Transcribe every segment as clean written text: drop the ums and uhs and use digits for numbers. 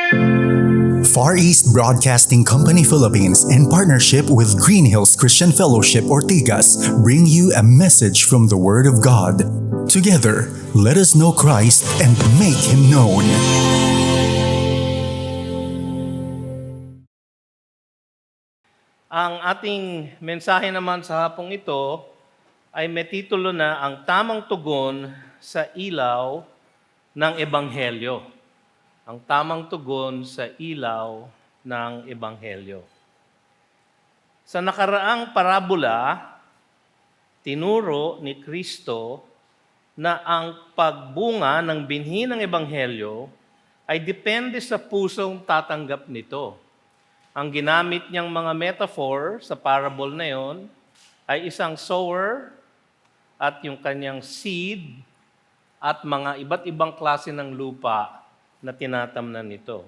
Far East Broadcasting Company Philippines, in partnership with Green Hills Christian Fellowship Ortigas, bring you a message from the Word of God. Together, let us know Christ and make Him known. Ang ating mensahe naman sa hapong ito ay may titulo na Ang Tamang Tugon sa Ilaw ng Ebanghelyo. Ang tamang tugon sa ilaw ng Ebanghelyo. Sa nakaraang parabola, tinuro ni Kristo na ang pagbunga ng binhi ng Ebanghelyo ay depende sa pusong tatanggap nito. Ang ginamit niyang mga metaphor sa parable na yon ay isang sower at yung kanyang seed at mga iba't ibang klase ng lupa na tinatamnan nito.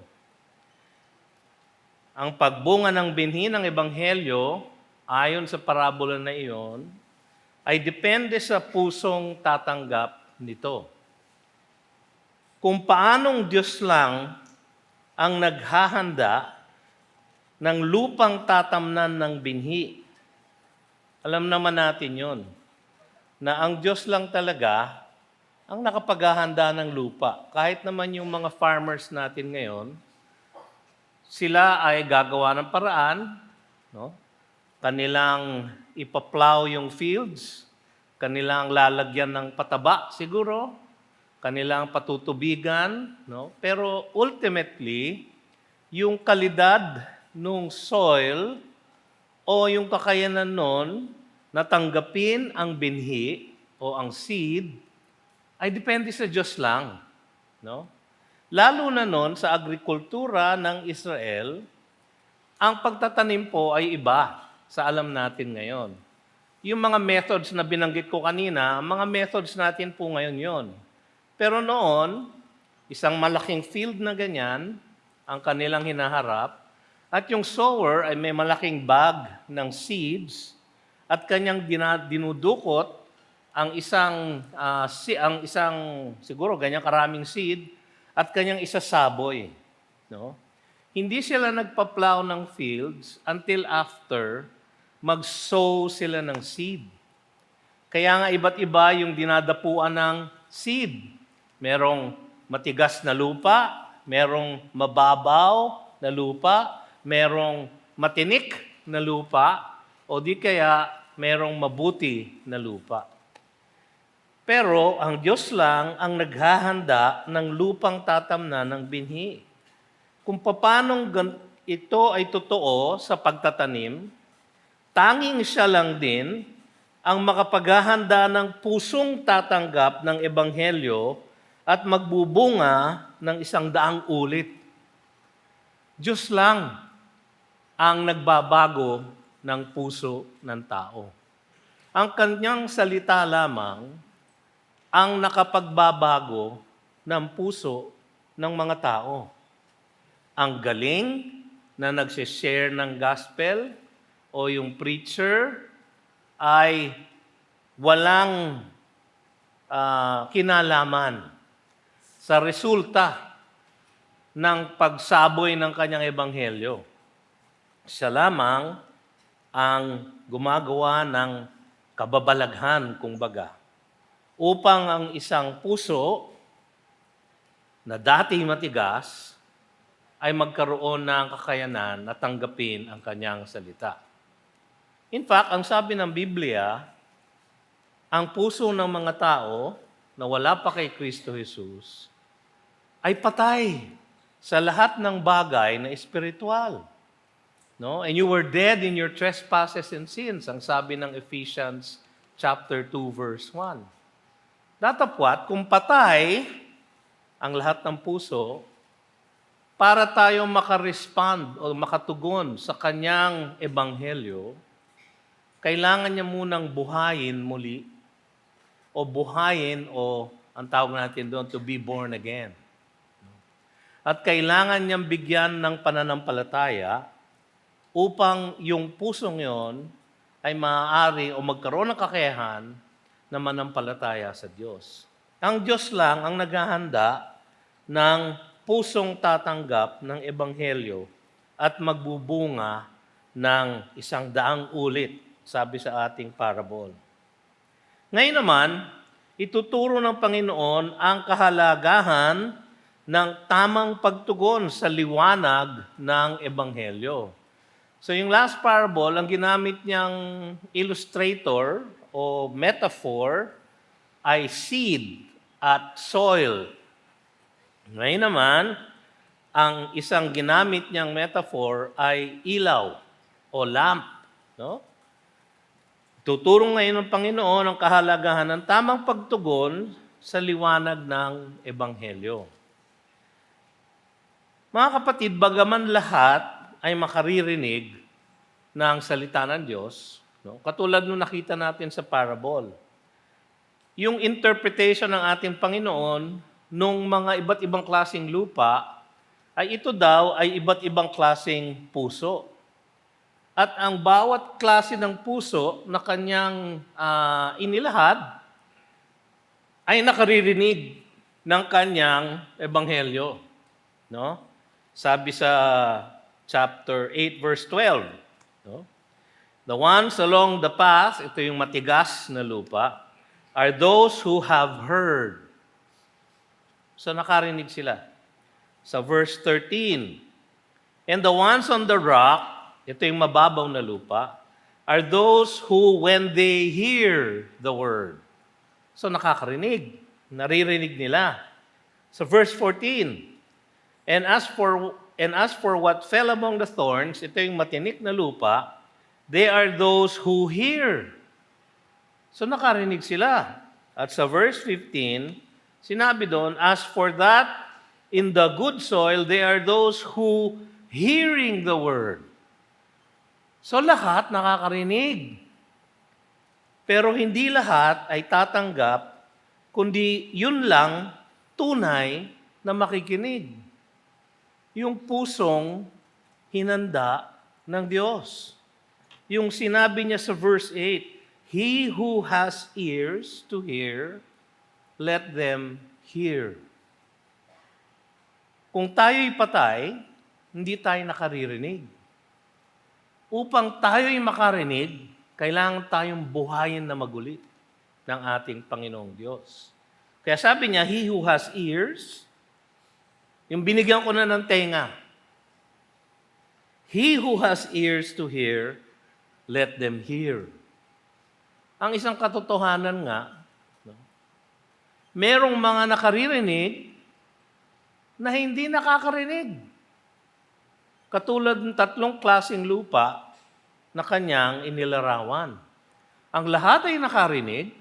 Ang pagbunga ng binhi ng Ebanghelyo, ayon sa parabola na iyon, ay depende sa pusong tatanggap nito. Kung paanong Diyos lang ang naghahanda ng lupang tatamnan ng binhi, alam naman natin yon, na ang Diyos lang talaga ang nakapaghahanda ng lupa. Kahit naman yung mga farmers natin ngayon, sila ay gagawa ng paraan, no? Kanilang ipaplow yung fields, kanilang lalagyan ng pataba siguro, kanilang patutubigan, no? Pero ultimately, yung kalidad ng soil o yung kakayanan nun na tanggapin ang binhi o ang seed ay depende sa Diyos lang, no? Lalo na noon sa agrikultura ng Israel, ang pagtatanim po ay iba sa alam natin ngayon. Yung mga methods na binanggit ko kanina, mga methods natin po ngayon yon. Pero noon, isang malaking field na ganyan ang kanilang hinaharap at yung sower ay may malaking bag ng seeds at kanyang dinudukot ang isang siguro ganyan karaming seed at kanyang isasaboy, no? Hindi sila nagpa-plow ng fields until after mag-sow sila ng seed. Kaya nga iba't iba yung dinadapuan ng seed. Merong matigas na lupa, merong mababaw na lupa, merong matinik na lupa, o di kaya merong mabuti na lupa. Pero ang Diyos lang ang naghahanda ng lupang tatamnan ng binhi. Kung paanong ito ay totoo sa pagtatanim, tanging siya lang din ang makapaghahanda ng pusong tatanggap ng Ebanghelyo at magbubunga ng 100 ulit. Diyos lang ang nagbabago ng puso ng tao. Ang kanyang salita lamang ang nakapagbabago ng puso ng mga tao. Ang galing na nagsishare ng gospel o yung preacher ay walang kinalaman sa resulta ng pagsaboy ng kanyang ebanghelyo. Siya lamang ang gumagawa ng kababalaghan, kumbaga, upang ang isang puso na dati matigas ay magkaroon ng kakayanan na tanggapin ang kanyang salita. In fact, ang sabi ng Biblia, ang puso ng mga tao na wala pa kay Kristo Jesus ay patay sa lahat ng bagay na espiritual. No? And you were dead in your trespasses and sins, ang sabi ng Ephesians chapter 2 verse 1. Datapwat, kung patay ang lahat ng puso, para tayo makarespond o makatugon sa kanyang ebanghelyo, kailangan niya munang buhayin muli o ang tawag natin doon, to be born again. At kailangan niyang bigyan ng pananampalataya upang yung pusong yon ay maaari o magkaroon ng kakayahan na manampalataya sa Diyos. Ang Diyos lang ang naghahanda ng pusong tatanggap ng ebanghelyo at magbubunga ng 100 ulit, sabi sa ating parable. Ngayon naman, ituturo ng Panginoon ang kahalagahan ng tamang pagtugon sa liwanag ng ebanghelyo. So yung last parable, ang ginamit niyang illustrator o metaphor ay seed at soil. Ngayon naman, ang isang ginamit niyang metaphor ay ilaw o lamp. No? Tuturo ngayon ng Panginoon ang kahalagahan ng tamang pagtugon sa liwanag ng ebanghelyo. Mga kapatid, bagaman lahat ay makaririnig ng salita ng Diyos, no? Katulad nung nakita natin sa parable, yung interpretation ng ating Panginoon nung mga iba't ibang klaseng lupa ay ito daw ay iba't ibang klaseng puso. At ang bawat klase ng puso na kanyang inilahad ay nakaririnig ng kanyang ebanghelyo. No? Sabi sa chapter 8 verse 12, no? The ones along the path, ito yung matigas na lupa, are those who have heard. So nakarinig sila. Sa verse 13, and the ones on the rock, ito yung mababaw na lupa, are those who when they hear the word. So nakakarinig, naririnig nila. Sa verse 14, and as for what fell among the thorns, ito yung matinik na lupa, they are those who hear. So nakarinig sila. At sa verse 15, sinabi doon, as for that, in the good soil, they are those who hearing the word. So lahat nakakarinig. Pero hindi lahat ay tatanggap, kundi yun lang tunay na makikinig. Yung pusong hinanda ng Diyos. Yung sinabi niya sa verse 8, he who has ears to hear, let them hear. Kung tayo'y patay, hindi tayo nakaririnig. Upang tayo'y makarinig, kailangan tayong buhayin na magulit ng ating Panginoong Diyos. Kaya sabi niya, he who has ears, yung binigyan ko na ng tenga, he who has ears to hear, let them hear. Ang isang katotohanan nga, no, merong mga nakaririnig na hindi nakakarinig. Katulad ng 3 klaseng lupa na kanyang inilarawan. Ang lahat ay nakarinig,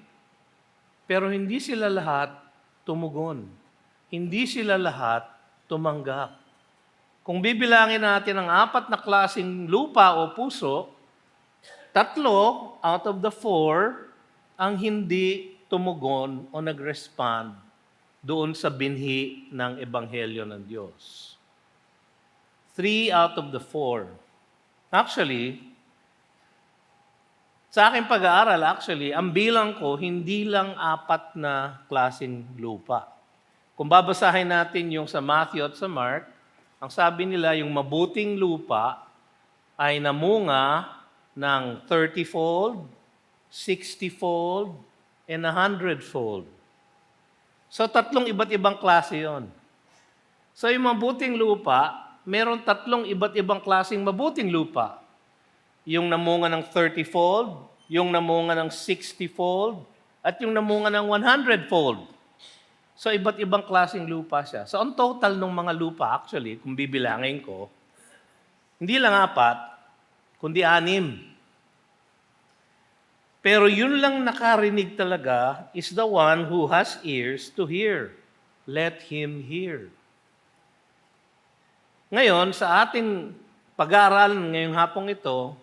pero hindi sila lahat tumugon. Hindi sila lahat tumanggap. Kung bibilangin natin ang 4 na klaseng lupa o puso, 3 out of the 4 ang hindi tumugon o nag-respond doon sa binhi ng Ebanghelyo ng Diyos. 3 out of the 4. Actually, sa aking pag-aaral, ang bilang ko, hindi lang 4 na klaseng lupa. Kung babasahin natin yung sa Matthew at sa Mark, ang sabi nila, yung mabuting lupa ay namunga ng 30-fold, 60-fold, and 100-fold. So, 3 iba't ibang klase yon. So, yung mabuting lupa, meron 3 iba't ibang klaseng mabuting lupa. Yung namunga ng 30-fold, yung namunga ng 60-fold, at yung namunga ng 100-fold. So, iba't ibang klaseng lupa siya. So, ang total ng mga lupa, actually, kung bibilangin ko, hindi lang 4, kundi 6. Pero yun lang nakarinig talaga is the one who has ears to hear. Let him hear. Ngayon, sa ating pag-aaral ngayong hapong ito,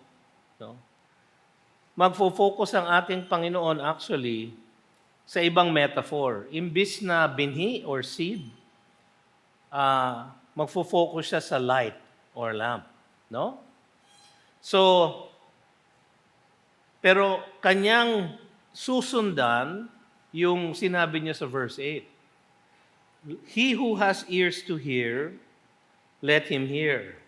no, magfo-focus ang ating Panginoon actually sa ibang metaphor. Imbis na binhi or seed, magfo-focus siya sa light or lamp. No? So, pero kanyang susundan yung sinabi niya sa verse 8. He who has ears to hear, let him hear.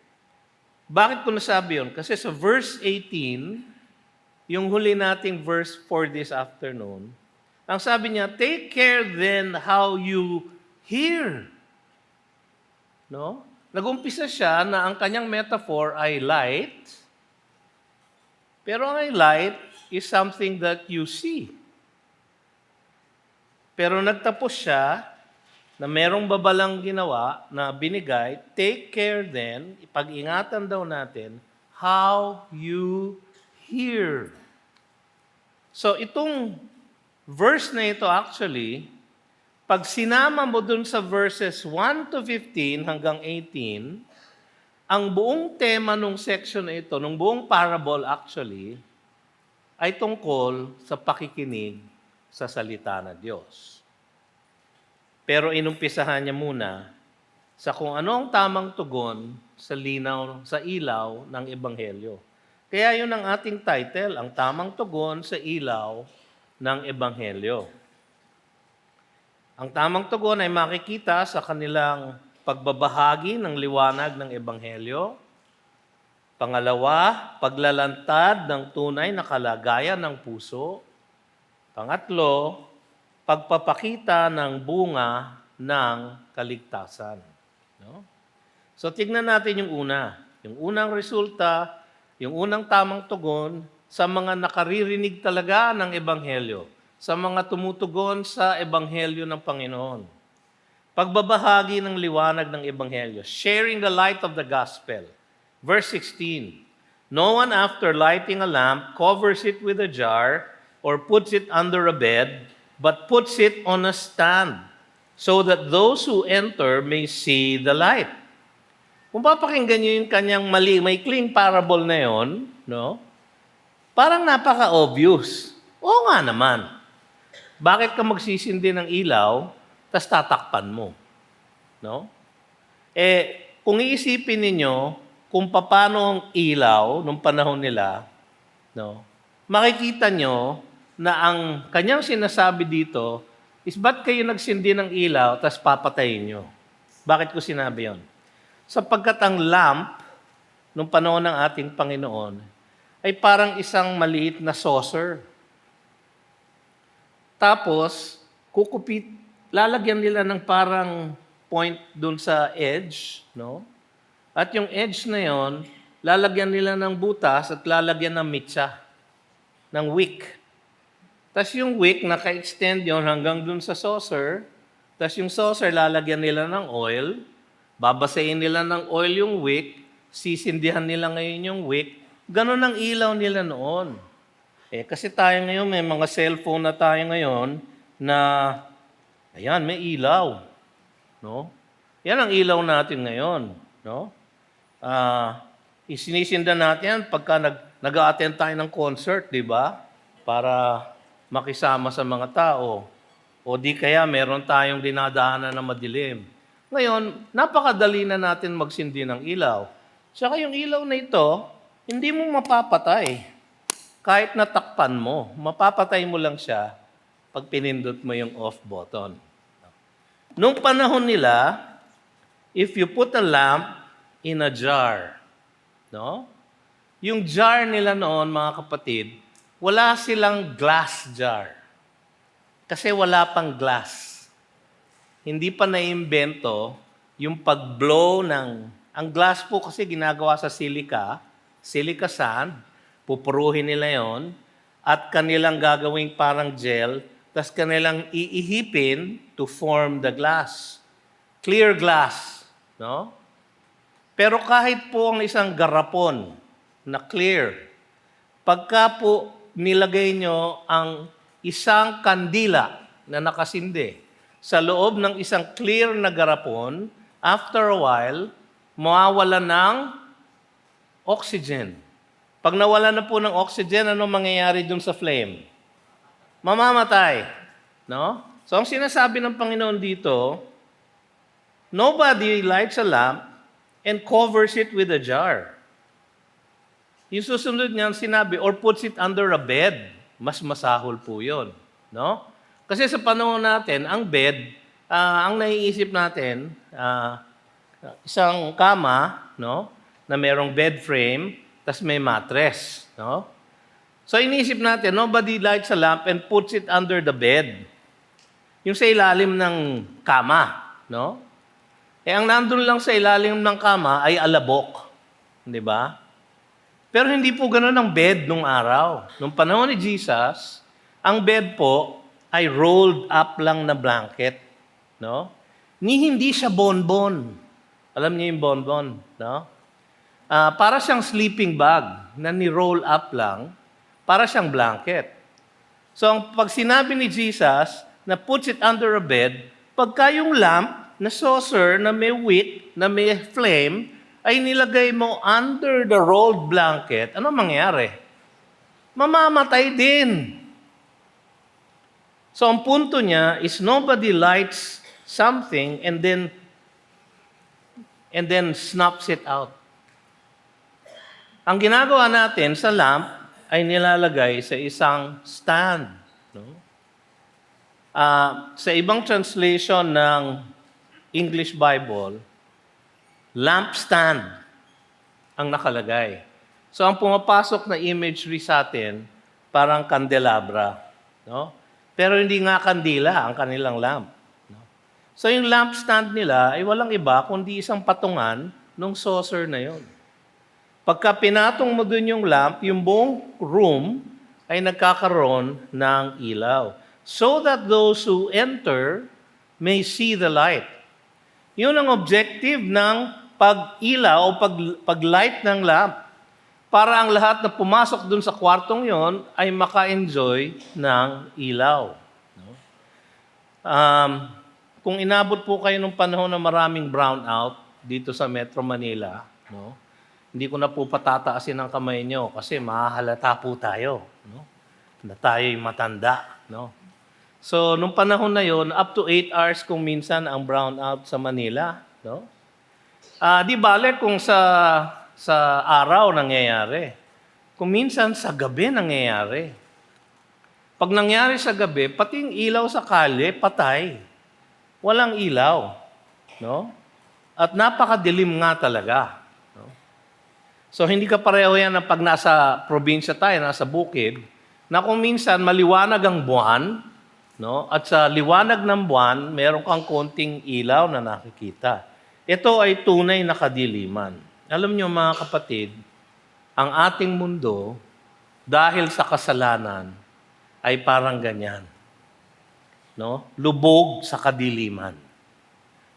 Bakit ko nasabi yun? Kasi sa verse 18, yung huli nating verse for this afternoon, ang sabi niya, take care then how you hear. No? Nag-umpisa siya na ang kanyang metaphor ay light, pero ang light is something that you see. Pero nagtapos siya na merong babalang ginawa na binigay, take care then, ipag-ingatan daw natin, how you hear. So itong verse na ito actually, pag sinama mo dun sa verses 1 to 15 hanggang 18, ang buong tema nung section na ito, nung buong parable actually, ay tungkol sa pakikinig sa salita ng Diyos. Pero inumpisahan niya muna sa kung ano ang tamang tugon sa linaw, sa ilaw ng Ebanghelyo. Kaya yun ang ating title, ang tamang tugon sa ilaw ng Ebanghelyo. Ang tamang tugon ay makikita sa kanilang pagbabahagi ng liwanag ng Ebanghelyo. Pangalawa, paglalantad ng tunay na kalagayan ng puso. Pangatlo, pagpapakita ng bunga ng kaligtasan. No? So tignan natin yung una. Yung unang resulta, yung unang tamang tugon sa mga nakaririnig talaga ng Ebanghelyo, sa mga tumutugon sa Ebanghelyo ng Panginoon. Pagbabahagi ng liwanag ng Ebanghelyo, sharing the light of the gospel. Verse 16, no one after lighting a lamp covers it with a jar or puts it under a bed, but puts it on a stand, so that those who enter may see the light. Kung papakinggan niyo yung kanyang maikling parable na yon, no? Parang napaka-obvious. Oo nga naman. Bakit ka magsisindi ng ilaw, tas tatakpan mo? No? Kung iisipin ninyo kung paano ang ilaw nung panahon nila, no? Makikita nyo na ang kanyang sinasabi dito is ba't kayo nagsindi ng ilaw tas papatayin nyo? Bakit ko sinabi yon? Sapagkat ang lamp nung panahon ng ating Panginoon ay parang isang maliit na saucer. Tapos, lalagyan nila ng parang point dun sa edge, no? At yung edge na yon, lalagyan nila ng butas at lalagyan ng mitsa, ng wick. Tapos yung wick, naka-extend yon hanggang dun sa saucer. Tapos yung saucer, lalagyan nila ng oil. Babasahin nila ng oil yung wick. Sisindihan nila ngayon yung wick. Ganon ang ilaw nila noon. Kasi tayo ngayon, may mga cellphone na tayo ngayon na, ayan, may ilaw. No? Yan ang ilaw natin ngayon. No? Isinisinda natin pagka nag-a-attend tayo ng concert, di ba? Para makisama sa mga tao. O di kaya meron tayong dinadaanan na madilim. Ngayon, napakadali na natin magsindi ng ilaw. Saka yung ilaw na ito, hindi mo mapapatay. Kahit natakpan mo, mapapatay mo lang siya pag pinindot mo yung off button. Nung panahon nila, if you put a lamp in a jar, no? Yung jar nila noon, mga kapatid, wala silang glass jar. Kasi wala pang glass. Hindi pa naimbento yung pag-blow ng... Ang glass po kasi ginagawa sa silica sand, pupuruhin nila yon at kanilang gagawing parang gel, tas kanilang iihipin to form the glass. Clear glass. No? Pero kahit po ang isang garapon na clear, pagka po nilagay nyo ang isang kandila na nakasindi sa loob ng isang clear na garapon, after a while, mawawala ng oxygen. Pag nawala na po ng oxygen, ano mangyayari dun sa flame? Mamamatay. No? So ang sinasabi ng Panginoon dito, nobody lights a lamp and covers it with a jar. Yung susunod niyan sinabi, or puts it under a bed. Mas masahol po yun. No? Kasi sa panahon natin, ang bed, ang naiisip natin, isang kama, no, na merong bed frame, tas may mattress, no? So iniisip natin, nobody lights a lamp and puts it under the bed. Yung sa ilalim ng kama, no? Ang nandun lang sa ilalim ng kama ay alabok, di ba? Pero hindi po ganoon ang bed nung araw. Nung panahon ni Jesus, ang bed po ay rolled up lang na blanket, no? Hindi siya bonbon. Alam niyo yung bonbon, no? Para siyang sleeping bag na ni-roll up lang, para siyang blanket. So, pag sinabi ni Jesus na puts it under a bed, pagka yung lamp na saucer na may wick, na may flame, ay nilagay mo under the rolled blanket, ano mangyayari? Mamamatay din. So, ang punto niya is nobody lights something and then snuffs it out. Ang ginagawa natin sa lamp ay nilalagay sa isang stand. No? Sa ibang translation ng English Bible, lampstand ang nakalagay. So ang pumapasok na imagery sa atin, parang kandelabra. No? Pero hindi nga kandila ang kanilang lamp. No? So yung lampstand nila ay walang iba kundi isang patungan ng saucer na yon. Pagka pinatong mo dun yung lamp, yung buong room ay nagkakaroon ng ilaw. So that those who enter may see the light. Yun ang objective ng pag-ilaw o pag-light ng lamp. Para ang lahat na pumasok dun sa kwartong yon ay maka-enjoy ng ilaw. No? Kung inabot po kayo ng panahon na maraming brownout dito sa Metro Manila, no? Hindi ko na po patataasin ang kamay nyo kasi mahahalata po tayo. No? Na tayo'y matanda. No? So, nung panahon na yon, up to 8 hours kung minsan ang brownout sa Manila. No? Di bale kung sa araw nangyayari. Kung minsan sa gabi nangyayari. Pag nangyari sa gabi, pati yung ilaw sa kalye, patay. Walang ilaw. No? At napakadilim nga talaga. So hindi ka pareho yan na pag nasa probinsya tayo, nasa bukid, na kung minsan maliwanag ang buwan, no? At sa liwanag ng buwan, meron kang konting ilaw na nakikita. Ito ay tunay na kadiliman. Alam niyo mga kapatid, ang ating mundo, dahil sa kasalanan, ay parang ganyan. No? Lubog sa kadiliman.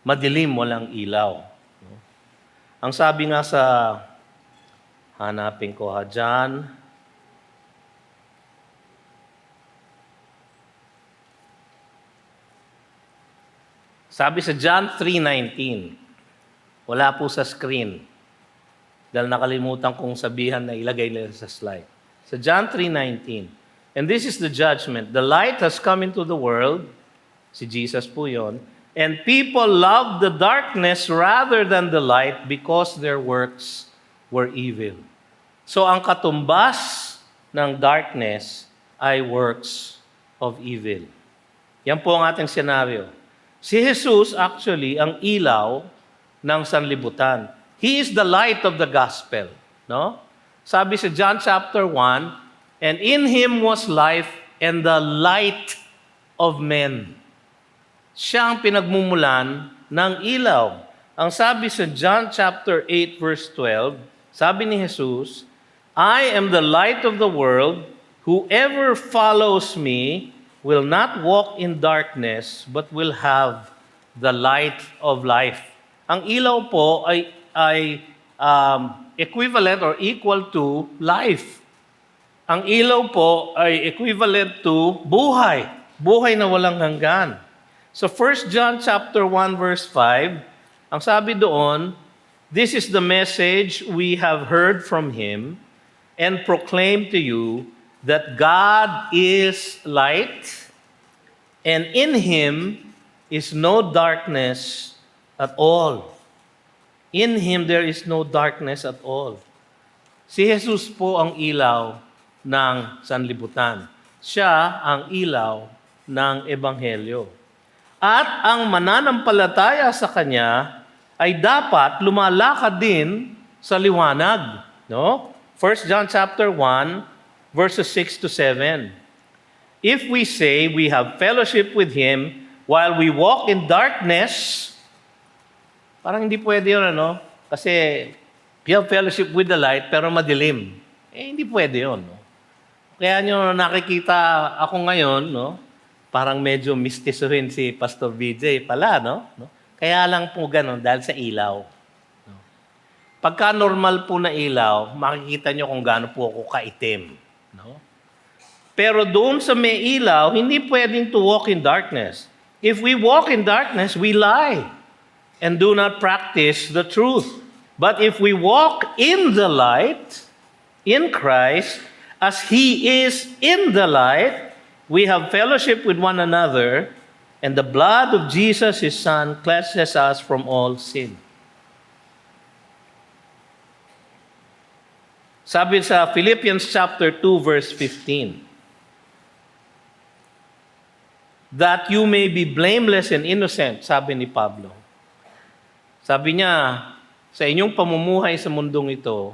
Madilim, walang ilaw. No? Ang sabi nga sa hanapin ko John. Sabi sa John 3:19. Wala po sa screen. Dahil nakalimutan kong sabihan na ilagay nila sa slide. Sa John 3:19. And this is the judgment. The light has come into the world. Si Jesus po yun. And people love the darkness rather than the light because their works were evil. So ang katumbas ng darkness ay works of evil. Yan po ang ating senaryo. Si Jesus actually ang ilaw ng sanlibutan. He is the light of the gospel. No? Sabi sa John chapter 1, and in Him was life and the light of men. Siya ang pinagmumulan ng ilaw. Ang sabi sa John chapter 8 verse 12, sabi ni Jesus, I am the light of the world. Whoever follows me will not walk in darkness, but will have the light of life. Ang ilaw po ay equivalent or equal to life. Ang ilaw po ay equivalent to buhay. Buhay na walang hanggan. So 1 John chapter 1 verse 5, ang sabi doon, this is the message we have heard from Him and proclaim to you that God is light and in Him is no darkness at all. In Him there is no darkness at all. Si Jesus po ang ilaw ng sanlibutan. Siya ang ilaw ng Ebanghelyo. At ang mananampalataya sa Kanya ay dapat lumalakad din sa liwanag. No? 1 John chapter 1, verses 6 to 7. If we say we have fellowship with Him while we walk in darkness, parang hindi pwede yun, ano? Kasi you have fellowship with the light pero madilim. Hindi pwede yun. No? Kaya nyo nakikita ako ngayon, no? Parang medyo mistisuhin si Pastor BJ pala, no? Kaya lang po ganun, dahil sa ilaw. No? Pagka normal po na ilaw, makikita nyo kung gaano po ako kaitim. No? Pero doon sa may ilaw, hindi pwedeng to walk in darkness. If we walk in darkness, we lie and do not practice the truth. But if we walk in the light, in Christ, as He is in the light, we have fellowship with one another, and the blood of Jesus, His Son, cleanses us from all sin. Sabi sa Philippians chapter 2, verse 15, that you may be blameless and innocent, sabi ni Pablo. Sabi niya, sa inyong pamumuhay sa mundong ito,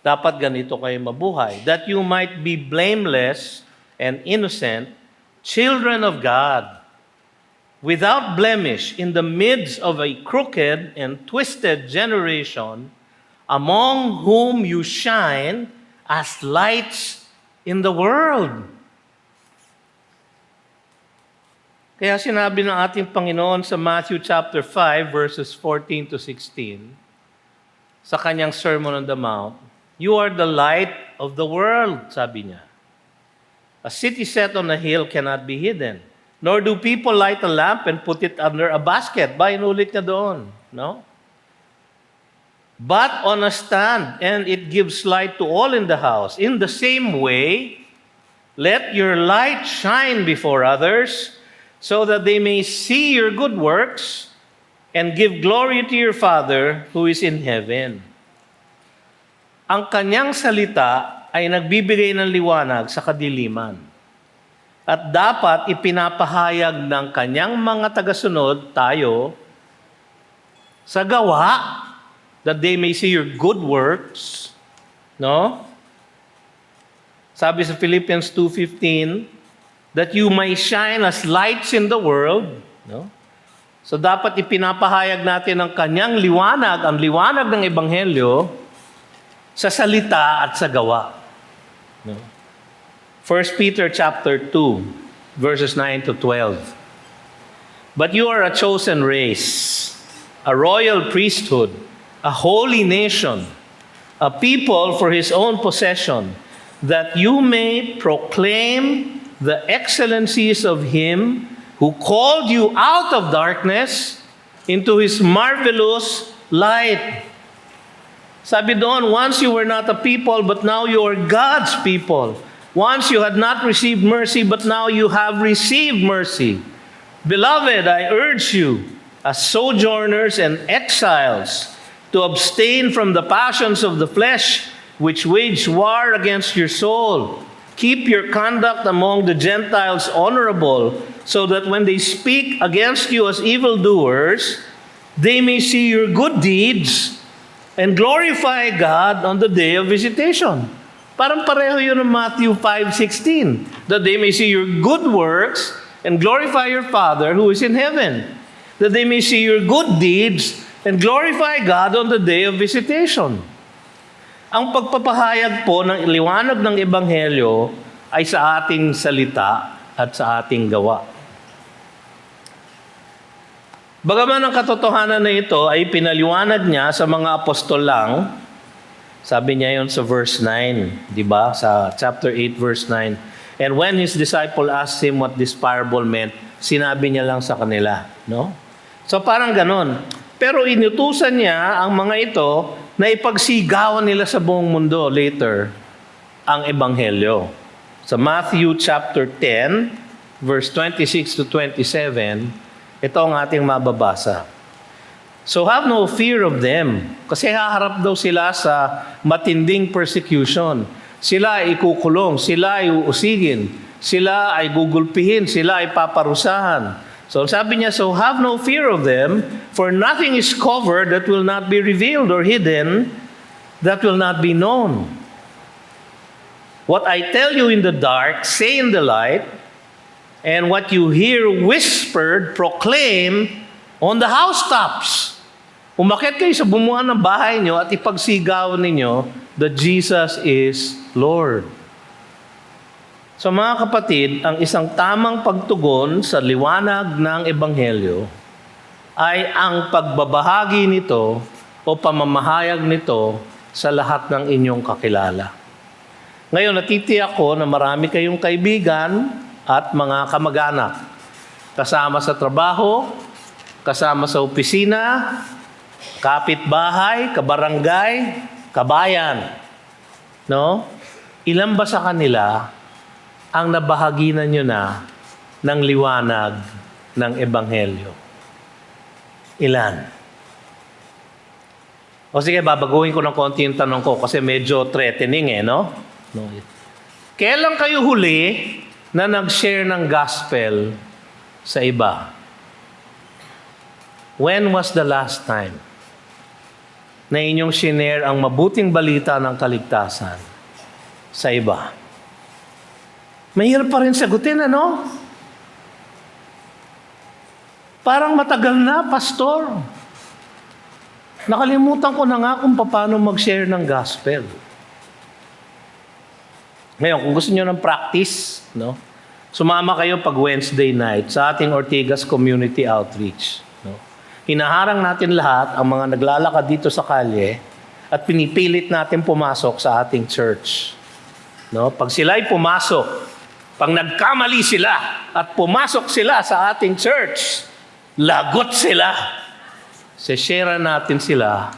dapat ganito kayo mabuhay. That you might be blameless and innocent, children of God, without blemish in the midst of a crooked and twisted generation, among whom you shine as lights in the world. Kaya sinabi ng ating Panginoon sa Matthew chapter 5, verses 14 to 16, sa kanyang Sermon on the Mount, you are the light of the world, sabi niya. A city set on a hill cannot be hidden. Nor do people light a lamp and put it under a basket. Inulit niya doon. No? But on a stand, and it gives light to all in the house. In the same way, let your light shine before others, so that they may see your good works and give glory to your Father who is in heaven. Ang kanyang salita ay nagbibigay ng liwanag sa kadiliman. At dapat ipinapahayag ng kanyang mga tagasunod, tayo, sa gawa, that they may see your good works. No? Sabi sa Philippians 2:15, that you may shine as lights in the world. No? So dapat ipinapahayag natin ang kanyang liwanag, ang liwanag ng Ebanghelyo, sa salita at sa gawa. No? 1 Peter chapter 2, verses 9 to 12. But you are a chosen race, a royal priesthood, a holy nation, a people for His own possession, that you may proclaim the excellencies of Him who called you out of darkness into His marvelous light. Sabi doon, once you were not a people, but now you are God's people. Once you had not received mercy, but now you have received mercy. Beloved, I urge you, as sojourners and exiles, to abstain from the passions of the flesh, which wage war against your soul. Keep your conduct among the Gentiles honorable, so that when they speak against you as evildoers, they may see your good deeds and glorify God on the day of visitation. Parang pareho yun ng Matthew 5:16, that they may see your good works and glorify your Father who is in heaven. That they may see your good deeds and glorify God on the day of visitation. Ang pagpapahayag po ng liwanag ng Ebanghelyo ay sa ating salita at sa ating gawa. Bagaman ang katotohanan na ito ay pinaliwanag niya sa mga apostol lang, sabi niya yon sa verse 9, di ba? Sa chapter 8, verse 9. And when His disciple asked Him what this parable meant, sinabi niya lang sa kanila. No? So parang ganon. Pero inutusan niya ang mga ito na ipagsigawan nila sa buong mundo later ang Ebanghelyo. Sa Matthew chapter 10, verse 26 to 27, ito ang ating mababasa. So have no fear of them, kasi haharap daw sila sa matinding persecution. Sila ay ikukulong, sila ay uusigin, sila ay gugulpihin, sila ay paparusahan. So sabi niya, so have no fear of them, for nothing is covered that will not be revealed, or hidden that will not be known. What I tell you in the dark, say in the light, and what you hear whispered, proclaim on the housetops. Umakyat kayo sa bumuan ng bahay nyo at ipagsigaw ninyo that Jesus is Lord. So mga kapatid, ang isang tamang pagtugon sa liwanag ng Ebanghelyo ay ang pagbabahagi nito o pamamahayag nito sa lahat ng inyong kakilala. Ngayon, natitiyak ko na marami kayong kaibigan at mga kamag-anak. Kasama sa trabaho, kasama sa opisina, kapitbahay, kabarangay, kabayan. No? Ilan ba sa kanila ang nabahaginan nyo na ng liwanag ng Ebanghelyo? Ilan? O sige, babaguhin ko ng konti yung tanong ko kasi medyo threatening no? Kailan kayo huli na nag-share ng gospel sa iba? When was the last time na inyong shinare ang mabuting balita ng kaligtasan sa iba? Mahirap pa rin sagutin, Parang matagal na, pastor. Nakalimutan ko na nga kung paano mag-share ng gospel. Ngayon, kung gusto niyo ng practice, sumama kayo pag Wednesday night sa ating Ortigas Community Outreach. Hinaharang natin lahat ang mga naglalakad dito sa kalye at pinipilit natin pumasok sa ating church. Pag sila'y pumasok, pag nagkamali sila at pumasok sila sa ating church, lagot sila. Share natin sila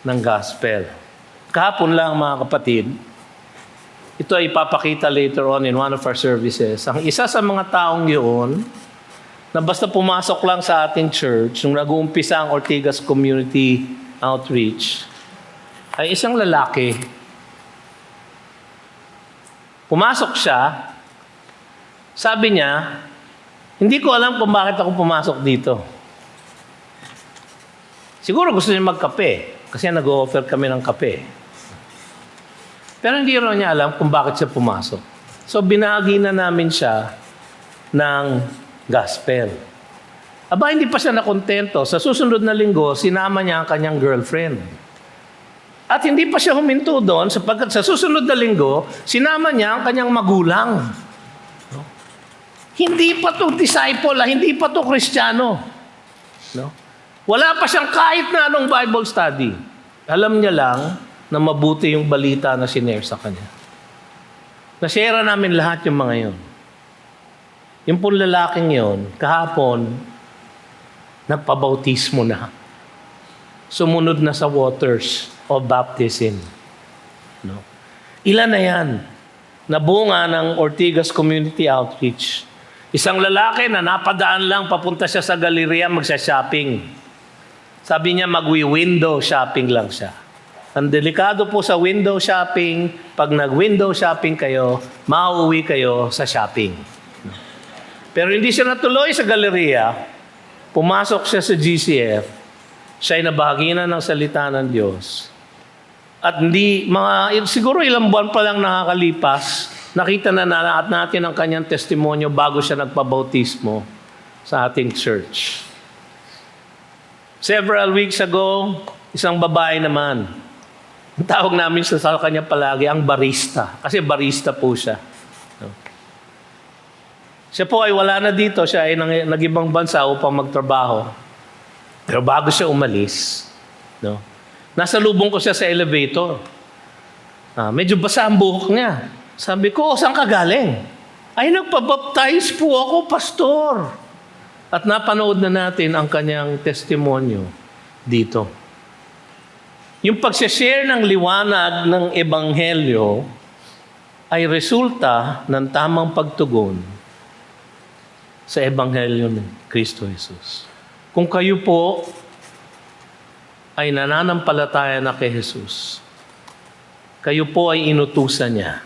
ng gospel. Kahapon lang mga kapatid, ito ay ipapakita later on in one of our services. Ang isa sa mga taong yun, na basta pumasok lang sa ating church, nung nag-uumpisa ang Ortigas Community Outreach, ay isang lalaki. Pumasok siya, sabi niya, hindi ko alam kung bakit ako pumasok dito. Siguro gusto niya magkape, kasi nag-o-offer kami ng kape. Pero hindi rin niya alam kung bakit siya pumasok. So binahagi na namin siya ng gospel. Aba, hindi pa siya nakontento. Sa susunod na linggo, sinama niya ang kanyang girlfriend. At hindi pa siya huminto doon sapagkat sa susunod na linggo, sinama niya ang kanyang magulang. Hindi pa to disciple, hindi pa to Kristiyano. Wala pa siyang kahit na anong Bible study. Alam niya lang na mabuti yung balita na sinare sa kanya. Na-share namin lahat yung mga yun. Yung pong lalaking yun, kahapon, nagpabautismo na. Sumunod na sa waters of baptism. Ilan na yan? Nabunga ng Ortigas Community Outreach. Isang lalaki na napadaan lang, papunta siya sa galeriya, magsha-shopping. Sabi niya, magwi-window shopping lang siya. Ang delikado po sa window shopping, pag nag-window shopping kayo, mauuwi kayo sa shopping. Pero hindi siya natuloy sa galeriya, pumasok siya sa GCF, siya ay nabahaginan ng salita ng Diyos. At siguro ilang buwan pa lang nakakalipas, nakita na natin ang kanyang testimonyo bago siya nagpabautismo sa ating church. Several weeks ago, isang babae naman, ang tawag namin sa kanya palagi, ang barista. Kasi barista po siya. Siya po ay wala na dito. Siya ay nag-ibang bansa upang magtrabaho. Pero bago siya umalis, nasa lubong ko siya sa elevator. Medyo basa ang buhok niya. Sabi ko, saan ka galing? Ay, nagpabaptize po ako, pastor. At napanood na natin ang kanyang testimonyo dito. Yung pag-share ng liwanag ng Ebanghelyo ay resulta ng tamang pagtugon sa Ebanghelyo ng Kristo Jesus. Kung kayo po ay nananampalataya na kay Jesus, kayo po ay inutusan niya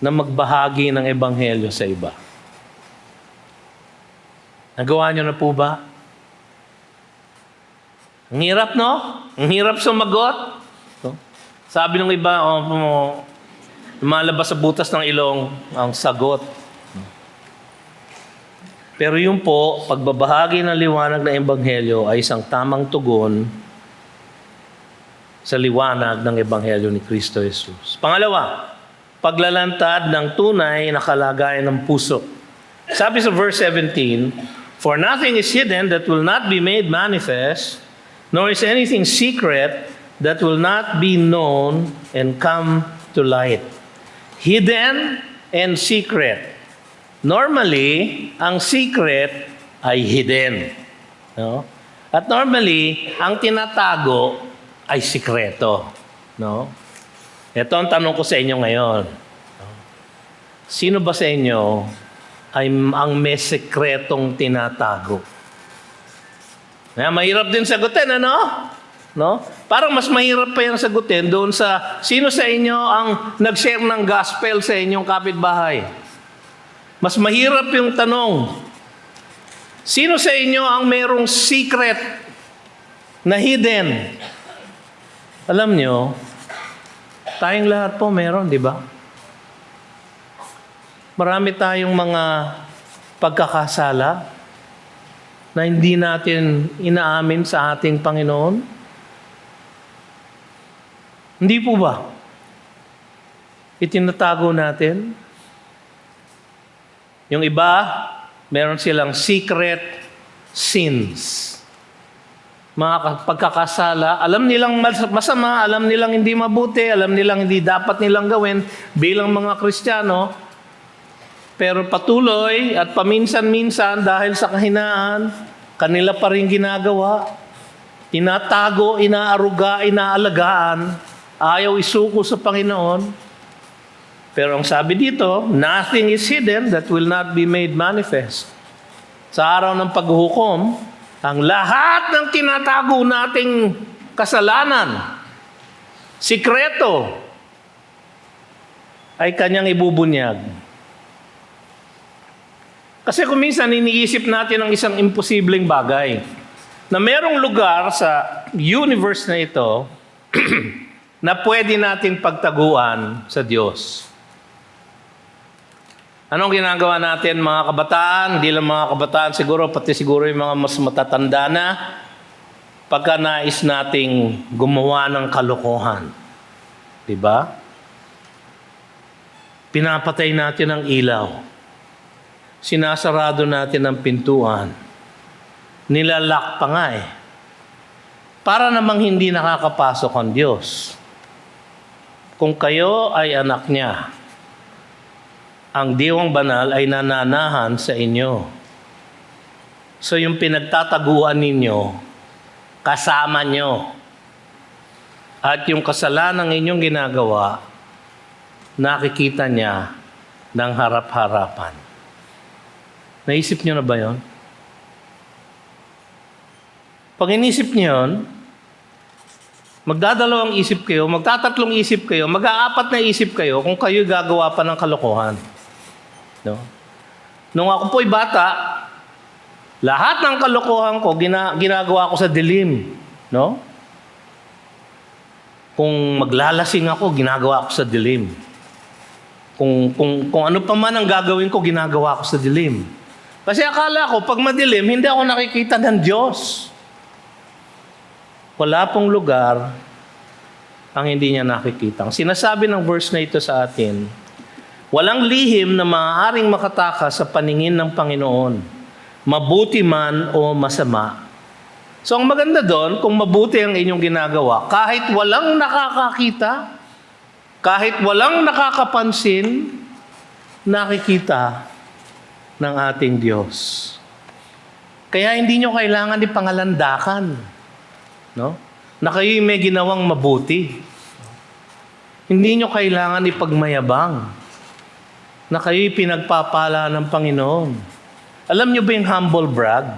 na magbahagi ng Ebanghelyo sa iba. Nagawa niyo na po ba? Ang hirap, no? Ang hirap sumagot. No? Sabi ng iba, lumalabas sa butas ng ilong ang sagot. Pero yun po, pagbabahagi ng liwanag ng Ebanghelyo ay isang tamang tugon sa liwanag ng Ebanghelyo ni Kristo Jesus. Pangalawa, paglalantad ng tunay na kalagayan ng puso. Sabi sa verse 17, "For nothing is hidden that will not be made manifest, nor is anything secret that will not be known and come to light." Hidden and secret. Normally, ang secret ay hidden. No? At normally, ang tinatago ay sikreto. No? Ito ang tanong ko sa inyo ngayon. Sino ba sa inyo ay ang may sikretong tinatago? Mahirap din sagutin, ano? No? Parang mas mahirap pa yung sagutin doon sa sino sa inyo ang nag-share ng gospel sa inyong kapitbahay. Mas mahirap yung tanong, sino sa inyo ang mayroong secret na hidden? Alam nyo, tayong lahat po meron, di ba? Marami tayong mga pagkakasala na hindi natin inaamin sa ating Panginoon? Hindi po ba? Itinatago natin? Yung iba, meron silang secret sins. Mga pagkakasala, alam nilang masama, alam nilang hindi mabuti, alam nilang hindi dapat nilang gawin bilang mga Kristiyano, pero patuloy at paminsan-minsan dahil sa kahinaan, kanila pa rin ginagawa. Tinatago, inaaruga, inaalagaan, ayaw isuko sa Panginoon. Pero ang sabi dito, nothing is hidden that will not be made manifest. Sa araw ng paghuhukom, ang lahat ng tinatago nating kasalanan, sikreto, ay kanyang ibubunyag. Kasi kung minsan iniisip natin ang isang imposibleng bagay, na merong lugar sa universe na ito na pwede nating pagtaguan sa Diyos. Anong ginagawa natin mga kabataan? Hindi lang mga kabataan siguro, pati siguro yung mga mas matatanda na, pagka nais nating gumawa ng kalokohan. Diba? Pinapatay natin ang ilaw. Sinasarado natin ang pintuan. Nilalak pa nga eh. Para namang hindi nakakapasok ang Diyos. Kung kayo ay anak niya, ang Diwang Banal ay nananahan sa inyo. So yung pinagtataguan ninyo, kasama nyo. At yung kasalanan inyong ginagawa, nakikita niya ng harap-harapan. Naisip nyo na ba yun? Pag inisip nyo yun, magdadalawang isip kayo, magtatatlong isip kayo, mag-aapat na isip kayo kung kayo gagawa pa ng kalokohan. No? Nung ako po'y bata, lahat ng kalokohan ko, ginagawa ko sa dilim. No? Kung maglalasing ako, ginagawa ko sa dilim. Kung ano pa man ang gagawin ko, ginagawa ko sa dilim. Kasi akala ko, pag madilim, hindi ako nakikita ng Diyos. Wala pong lugar ang hindi niya nakikita. Ang sinasabi ng verse na ito sa atin, walang lihim na maaaring makatakas sa paningin ng Panginoon, mabuti man o masama. So ang maganda doon, kung mabuti ang inyong ginagawa, kahit walang nakakakita, kahit walang nakakapansin, nakikita ng ating Diyos. Kaya hindi nyo kailangan ipangalandakan, no? Na kayo'y may ginawang mabuti. Hindi nyo kailangan ipagmayabang na kayo'y pinagpapala ng Panginoon. Alam nyo ba yung humble brag?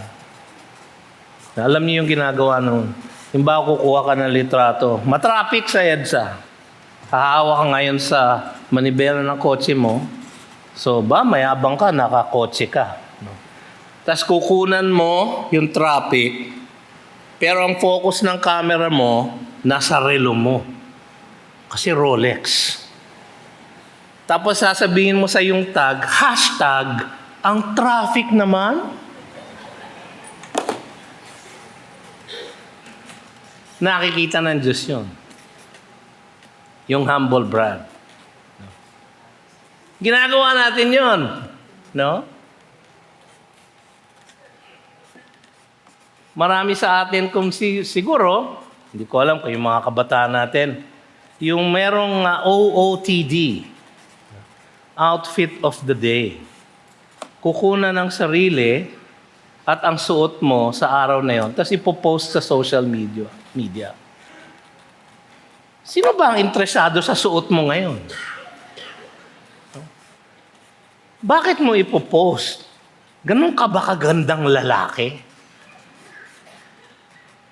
Alam niyo yung ginagawa nung, yung ba kukuha ka ng litrato, matraffic sa EDSA. Hahawa ka ngayon sa manibela ng kotse mo. So mayabang ka, nakakotse ka. No? tas kukunan mo yung traffic, pero ang focus ng camera mo, nasa relo mo. Kasi Rolex. Tapos sasabihin mo sa yung tag, hashtag, ang traffic naman. Nakikita ng Diyos yun. Yung humble brag. Ginagawa natin yun. No? Marami sa atin kung siguro, hindi ko alam kung yung mga kabataan natin, yung merong OOTD, outfit of the day. Kukunan ng sarili at ang suot mo sa araw na yon, tapos ipopost sa social media. Sino ba ang interesado sa suot mo ngayon? Bakit mo ipopost? Ganun ka ba kagandang lalaki?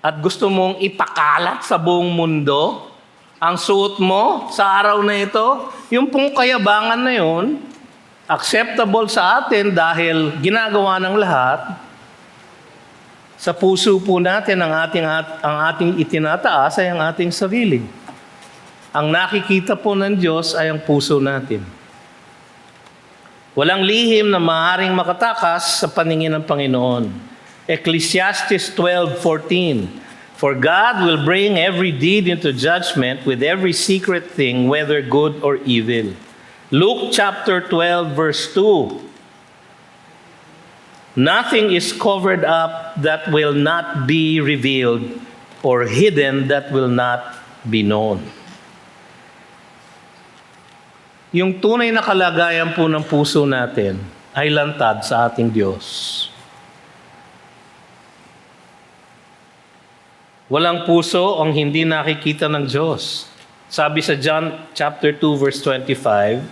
At gusto mong ipakalat sa buong mundo ang suot mo sa araw na ito, yung pong kayabangan na yun, acceptable sa atin dahil ginagawa ng lahat, sa puso po natin ang ating itinataas ay ang ating sarili. Ang nakikita po ng Diyos ay ang puso natin. Walang lihim na maaaring makatakas sa paningin ng Panginoon. Ecclesiastes 12:14. For God will bring every deed into judgment with every secret thing, whether good or evil. Luke chapter 12, verse 2. Nothing is covered up that will not be revealed, or hidden that will not be known. Yung tunay na kalagayan po ng puso natin ay lantad sa ating Diyos. Walang puso ang hindi nakikita ng Diyos. Sabi sa John chapter 2 verse 25,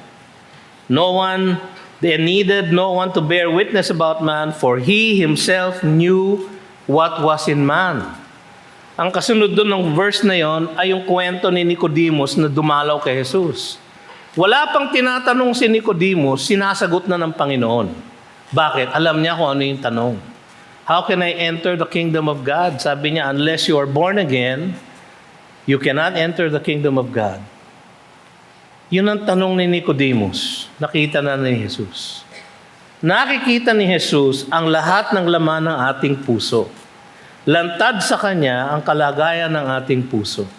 There needed no one to bear witness about man, for he himself knew what was in man. Ang kasunod doon ng verse na yon ay yung kwento ni Nicodemus na dumalaw kay Jesus. Wala pang tinatanong si Nicodemus, sinasagot na ng Panginoon. Bakit? Alam niya kung ano yung tanong. How can I enter the kingdom of God? Sabi niya, unless you are born again, you cannot enter the kingdom of God. Yun ang tanong ni Nicodemus. Nakita na ni Jesus. Nakikita ni Jesus ang lahat ng laman ng ating puso. Lantad sa Kanya ang kalagayan ng ating puso.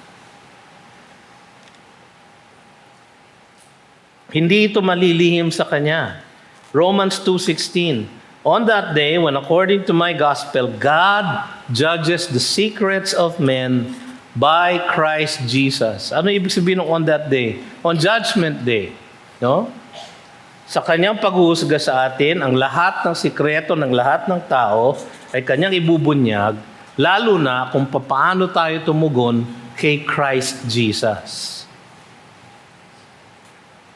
Hindi ito malilihim sa Kanya. Romans 2:16. On that day, when according to my gospel, God judges the secrets of men by Christ Jesus. Ano ibig sabihin ng on that day? On judgment day. No? Sa Kanyang paghuhusga sa atin, ang lahat ng sikreto ng lahat ng tao ay Kanyang ibubunyag, lalo na kung paano tayo tumugon kay Christ Jesus.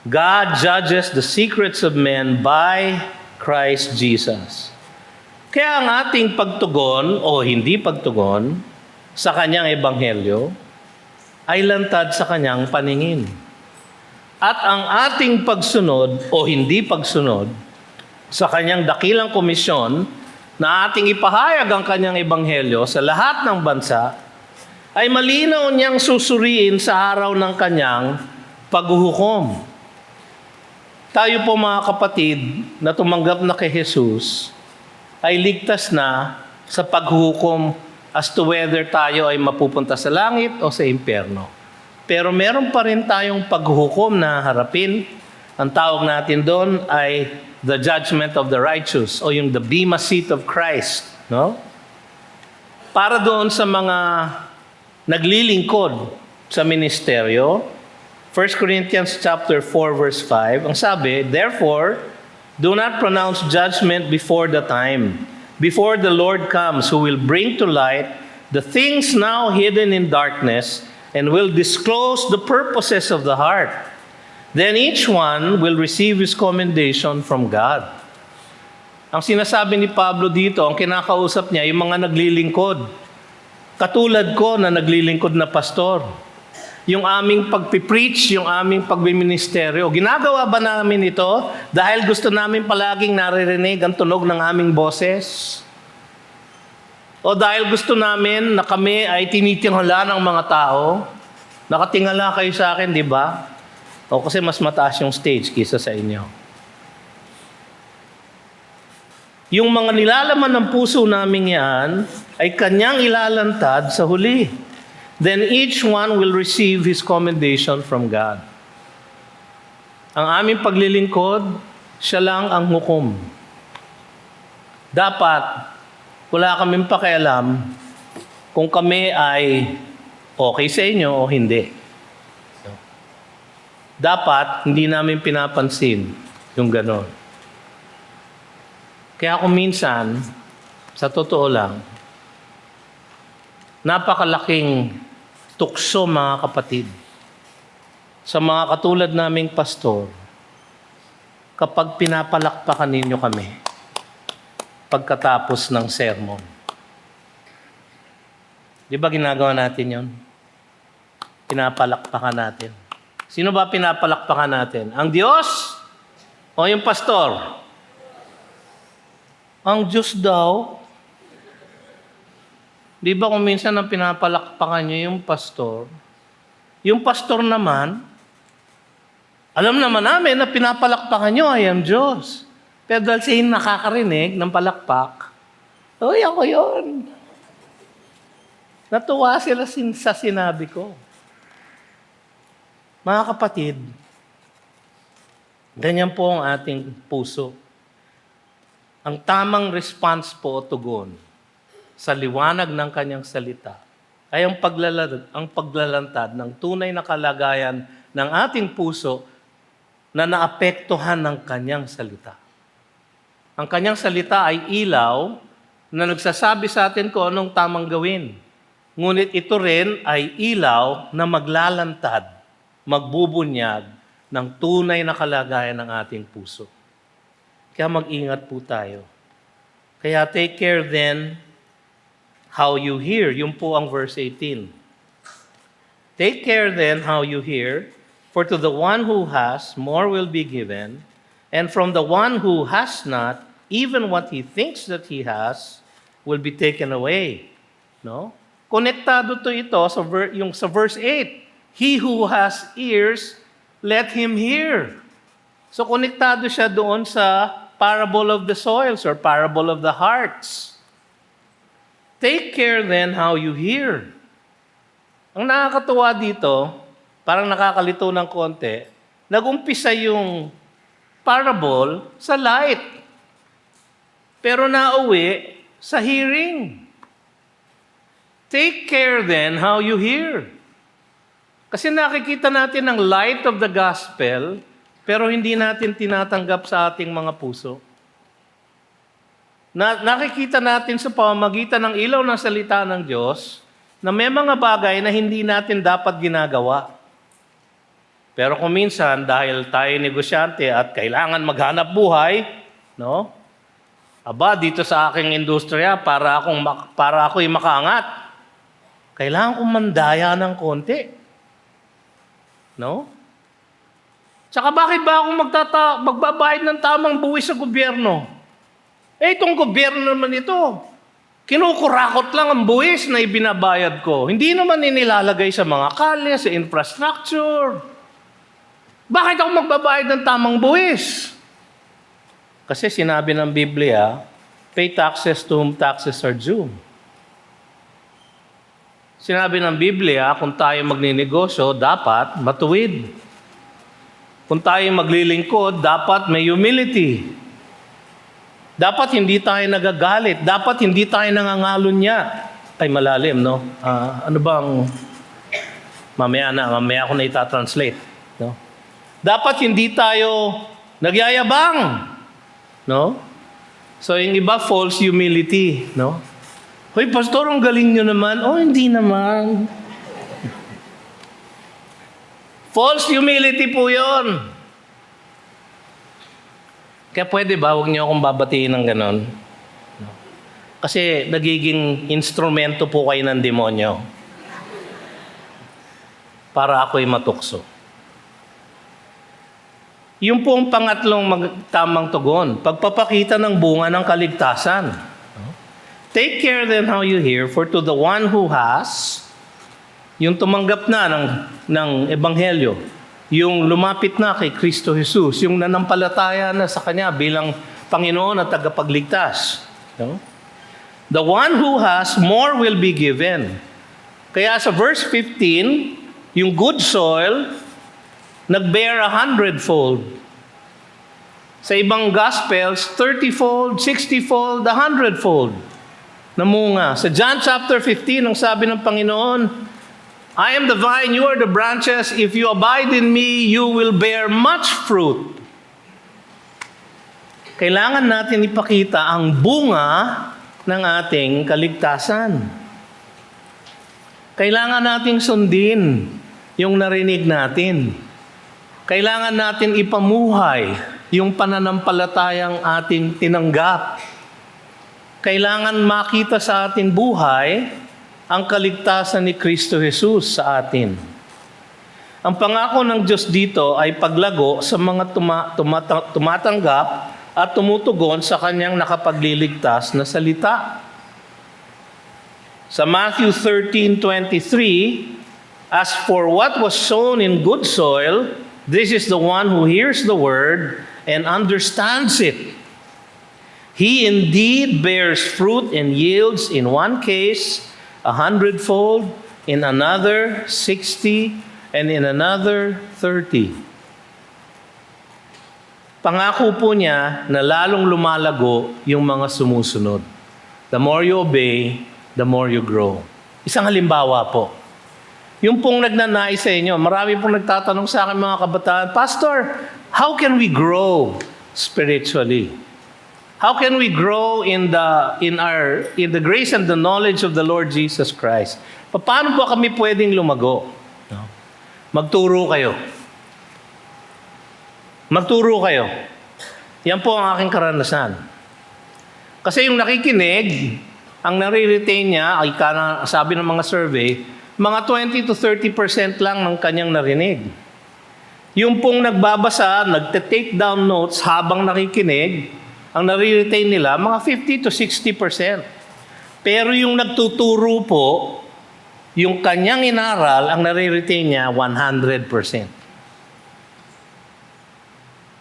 God judges the secrets of men by Christ Jesus. Kaya ang ating pagtugon o hindi pagtugon sa Kanyang ebanghelyo ay lantad sa Kanyang paningin. At ang ating pagsunod o hindi pagsunod sa Kanyang dakilang komisyon na ating ipahayag ang Kanyang ebanghelyo sa lahat ng bansa ay malinaw niyang susuriin sa araw ng Kanyang paghuhukom. Tayo po mga kapatid na tumanggap na kay Jesus ay ligtas na sa paghuhukom as to whether tayo ay mapupunta sa langit o sa impyerno. Pero meron pa rin tayong paghuhukom na harapin. Ang tawag natin doon ay the judgment of the righteous o yung the bema seat of Christ. No? Para doon sa mga naglilingkod sa ministeryo, 1 Corinthians chapter 4 verse 5, ang sabi, therefore, do not pronounce judgment before the time, before the Lord comes, who will bring to light the things now hidden in darkness, and will disclose the purposes of the heart. Then each one will receive his commendation from God. Ang sinasabi ni Pablo dito, ang kinakausap niya, yung mga naglilingkod. Katulad ko na naglilingkod na pastor. yung aming pagpipreach, yung aming pagbiministeryo. Ginagawa ba namin ito dahil gusto namin palaging naririnig ang tunog ng aming boses? O dahil gusto namin na kami ay tinitingala ng mga tao? Nakatingala kayo sa akin, di ba? O kasi mas mataas yung stage kaysa sa inyo. Yung mga nilalaman ng puso namin yan ay kanyang ilalantad sa huli. Then each one will receive his commendation from God. Ang aming paglilingkod, siya lang ang hukom. Dapat, wala kaming pakialam kung kami ay okay sa inyo o hindi. Dapat, hindi namin pinapansin yung ganon. Kaya kung minsan, sa totoo lang, napakalaking tukso mga kapatid sa mga katulad naming pastor kapag pinapalakpakan ninyo kami pagkatapos ng sermon. Di ba ginagawa natin yon? Pinapalakpakan natin. Sino ba pinapalakpakan natin? Ang Diyos o yung pastor? Ang Diyos daw. Di ba kung minsan ang pinapalakpakan nyo yung pastor naman, alam naman namin na pinapalakpakan nyo, I am Diyos. Pero dahil siya yung nakakarinig ng palakpak, uy, ako yun. Natuwa sila sa sinabi ko. Mga kapatid, ganyan po ang ating puso. Ang tamang response po o tugon sa liwanag ng kanyang salita ay ang paglalantad ng tunay na kalagayan ng ating puso na naapektuhan ng kanyang salita. Ang kanyang salita ay ilaw na nagsasabi sa atin kung anong tamang gawin. Ngunit ito rin ay ilaw na maglalantad, magbubunyag ng tunay na kalagayan ng ating puso. Kaya mag-ingat po tayo. Kaya take care then how you hear. Yun po ang verse 18. Take care then how you hear, for to the one who has, more will be given, and from the one who has not, even what he thinks that he has will be taken away. No? Konektado to ito sa verse 8. He who has ears, let him hear. So konektado siya doon sa parable of the soils or parable of the hearts. Take care then how you hear. Ang nakakatuwa dito, parang nakakalito ng konti, nag-umpisa yung parable sa light. Pero nauwi sa hearing. Take care then how you hear. Kasi nakikita natin ang light of the gospel, pero hindi natin tinatanggap sa ating mga puso. Nakikita natin sa pamamagitan ng ilaw ng salita ng Diyos na may mga bagay na hindi natin dapat ginagawa. Pero kung minsan, dahil tayo negosyante at kailangan maghanap buhay, no? Aba, dito sa aking industriya, para ako'y makaangat, kailangan kong mandaya ng konti. No? Tsaka bakit ba akong magbabayad ng tamang buwis sa gobyerno? Itong gobyerno naman ito, kinukurakot lang ang buwis na ibinabayad ko. Hindi naman inilalagay sa mga kalye, sa infrastructure. Bakit ako magbabayad ng tamang buwis? Kasi sinabi ng Biblia, pay taxes to whom taxes are due. Sinabi ng Biblia, kung tayo magninegosyo, dapat matuwid. Kung tayo maglilingkod, dapat may humility. Dapat hindi tayo nagagalit. Dapat hindi tayo nangangalunya. Ay, malalim, no? Ano bang... Mamaya ako na itatranslate. No? Dapat hindi tayo nagyayabang. No? So, yung iba, false humility. No? Hoy, pastor, ang galing nyo naman. Oh, hindi naman. False humility po yon. Kaya pwede ba, huwag niyo akong babatiin ng ganon? No? Kasi nagiging instrumento po kayo ng demonyo. para ako'y matukso. Yung pong pangatlong tamang tugon, pagpapakita ng bunga ng kaligtasan. Take care then how you hear, for to the one who has, yung tumanggap na ng Ebanghelyo, yung lumapit na kay Kristo Jesus, yung nanampalataya na sa Kanya bilang Panginoon at tagapagligtas. No? The one who has, more will be given. Kaya sa verse 15, yung good soil, nag-bear 100-fold. Sa ibang Gospels, 30-fold, 60-fold, 100-fold. Namunga. Sa John chapter 15, ang sabi ng Panginoon, I am the vine, you are the branches. If you abide in me, you will bear much fruit. Kailangan natin ipakita ang bunga ng ating kaligtasan. Kailangan nating sundin yung narinig natin. Kailangan natin ipamuhay yung pananampalatayang ating tinanggap. Kailangan makita sa ating buhay ang kaligtasan ni Kristo Jesus sa atin. Ang pangako ng Diyos dito ay paglago sa mga tumatanggap at tumutugon sa Kanyang nakapagliligtas na salita. Sa Matthew 13:23, as for what was sown in good soil, this is the one who hears the word and understands it. He indeed bears fruit and yields in one case 100-fold, in another 60, and in another 30. Pangako po niya na lalong lumalago yung mga sumusunod. The more you obey, the more you grow. Isang halimbawa po. Yung pong nagnanais sa inyo, marami pong nagtatanong sa akin mga kabataan, Pastor, how can we grow spiritually? How can we grow in the grace and the knowledge of the Lord Jesus Christ? Paano po kami pwedeng lumago? Magturo kayo. Magturo kayo. Yan po ang aking karanasan. Kasi yung nakikinig, ang nare-retain niya, ay sabi ng mga survey, mga 20 to 30% lang ng kanyang narinig. Yung pong nagbabasa, nagte-take down notes habang nakikinig, ang nare-retain nila, mga 50 to 60%. Pero yung nagtuturo po, yung kanyang inaral, ang nare-retain niya, 100%.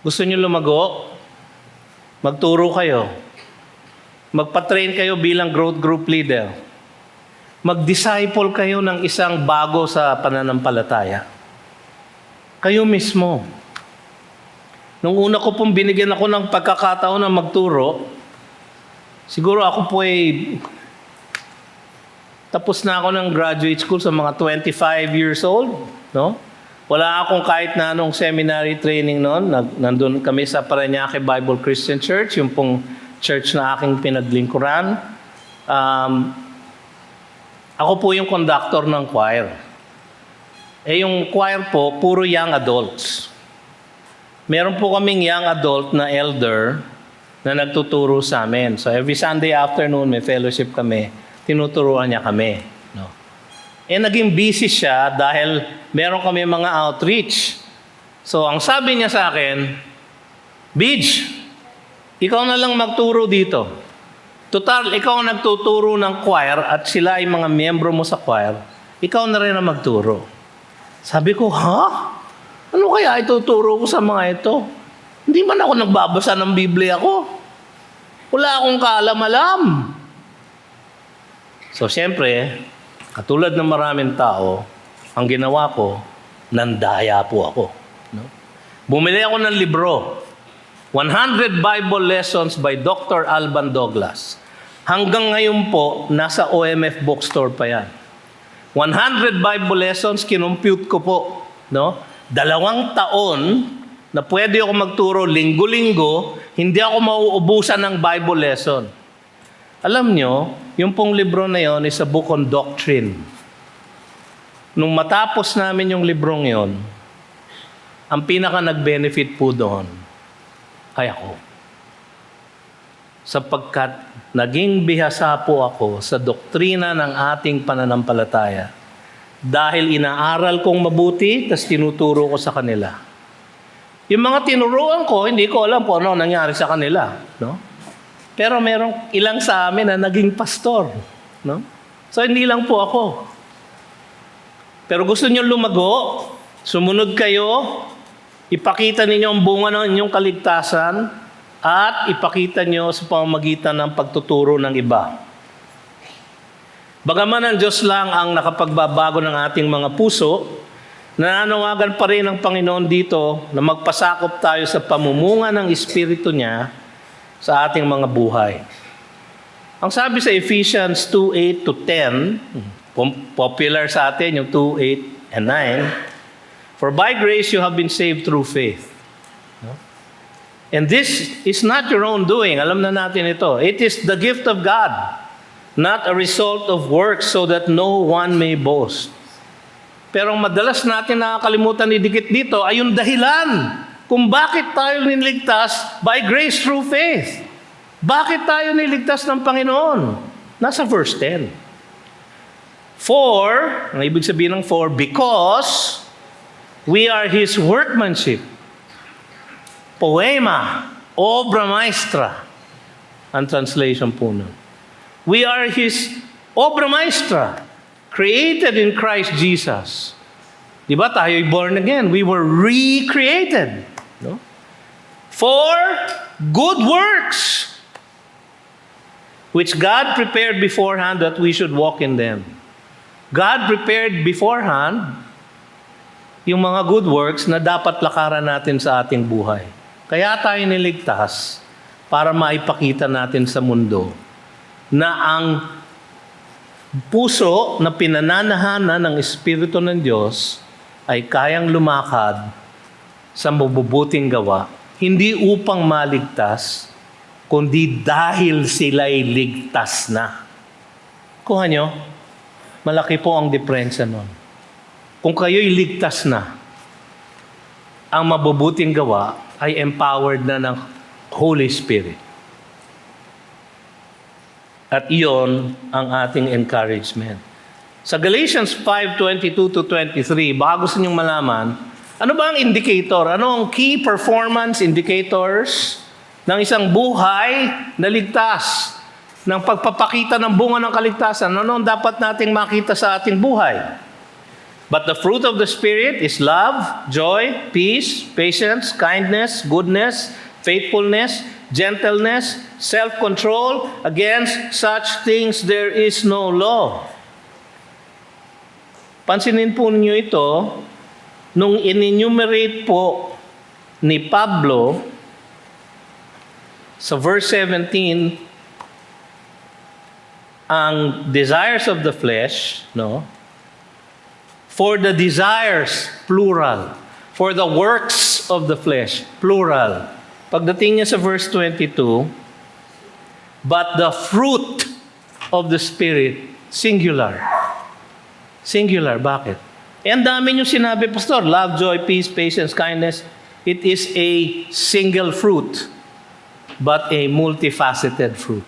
Gusto niyo lumago? Magturo kayo. Magpa-train kayo bilang growth group leader. Mag-disciple kayo ng isang bago sa pananampalataya. Kayo mismo. Nung una ko pong binigyan ako ng pagkakataon na magturo, siguro ako po ay tapos na ako ng graduate school sa mga 25 years old. No? Wala akong kahit na anong seminary training noon. Nandun kami sa Parañaque Bible Christian Church, yung pong church na aking pinaglingkuran. Ako po yung conductor ng choir. Yung choir po, puro young adults. Meron po kaming young adult na elder na nagtuturo sa amin. So every Sunday afternoon, may fellowship kami. Tinuturuan niya kami. No? Naging busy siya dahil meron kami mga outreach. So ang sabi niya sa akin, Bidge, ikaw na lang magturo dito. Total, ikaw ang nagtuturo ng choir at sila ay mga miyembro mo sa choir. Ikaw na rin ang magturo. Sabi ko, ha? Ano kaya ituturo ko sa mga ito? Hindi man ako nagbabasa ng Biblia ko. Wala akong kaalam-alam. So, siyempre, katulad ng maraming tao, ang ginawa ko, nandaya po ako. No? Bumili ako ng libro, 100 Bible Lessons by Dr. Alban Douglas. Hanggang ngayon po, nasa OMF bookstore pa yan. 100 Bible Lessons, kinumpute ko po. No? 2 taon na pwede ako magturo linggo-linggo, hindi ako mauubusan ng Bible lesson. Alam nyo, yung pong libro na yon is a book on doctrine. Nung matapos namin yung librong yon, ang pinaka nag-benefit po doon ay ako. Sapagkat naging bihasa po ako sa doktrina ng ating pananampalataya. Dahil inaaral kong mabuti, tas tinuturo ko sa kanila. Yung mga tinuruan ko, hindi ko alam kung ano nangyari sa kanila. No? Pero merong ilang sa amin na naging pastor. No? So hindi lang po ako. Pero gusto niyo lumago, sumunod kayo, ipakita ninyo ang bunga ng inyong kaligtasan, at ipakita niyo sa pamamagitan ng pagtuturo ng iba. Bagaman ang Diyos lang ang nakapagbabago ng ating mga puso, nananawagan pa rin ang Panginoon dito na magpasakop tayo sa pamumunga ng Espiritu niya sa ating mga buhay. Ang sabi sa Ephesians 2:8 to 10, popular sa atin yung 2:8 and 9, "For by grace you have been saved through faith." And this is not your own doing. Alam na natin ito. It is the gift of God, not a result of works, so that no one may boast. Pero ang madalas natin nakakalimutan idikit dito ay yung dahilan kung bakit tayo niligtas by grace through faith. Bakit tayo niligtas ng Panginoon? Nasa verse 10. For, ang ibig sabihin ng for, because we are His workmanship. Poema, obra maestra, ang translation po nun. We are His obra maestra, created in Christ Jesus. Di ba tayo'y born again? We were recreated. No? For good works, which God prepared beforehand that we should walk in them. God prepared beforehand yung mga good works na dapat lakaran natin sa ating buhay. Kaya tayo niligtas para maipakita natin sa mundo na ang puso na pinananahanan ng Espiritu ng Diyos ay kayang lumakad sa mabubuting gawa, hindi upang maligtas, kundi dahil sila'y ligtas na. Kuha nyo, malaki po ang diferensya nun. Kung kayo'y ligtas na, ang mabubuting gawa ay empowered na ng Holy Spirit. At iyon ang ating encouragement. Sa Galatians 5:22 to 23, baka gusto niyong malaman, ano ba ang indicator? Ano ang key performance indicators ng isang buhay na ligtas? Ng pagpapakita ng bunga ng kaligtasan, ano ang dapat nating makita sa ating buhay? But the fruit of the Spirit is love, joy, peace, patience, kindness, goodness, faithfulness, gentleness, self-control. Against such things there is no law. Pansinin po ninyo ito, nung in-enumerate po ni Pablo sa verse 17, ang desires of the flesh, no? For the desires, plural. For the works of the flesh, plural. Pagdating niya sa verse 22, but the fruit of the Spirit, singular. Singular, bakit? Ang dami niyong sinabi, Pastor, love, joy, peace, patience, kindness. It is a single fruit, but a multifaceted fruit.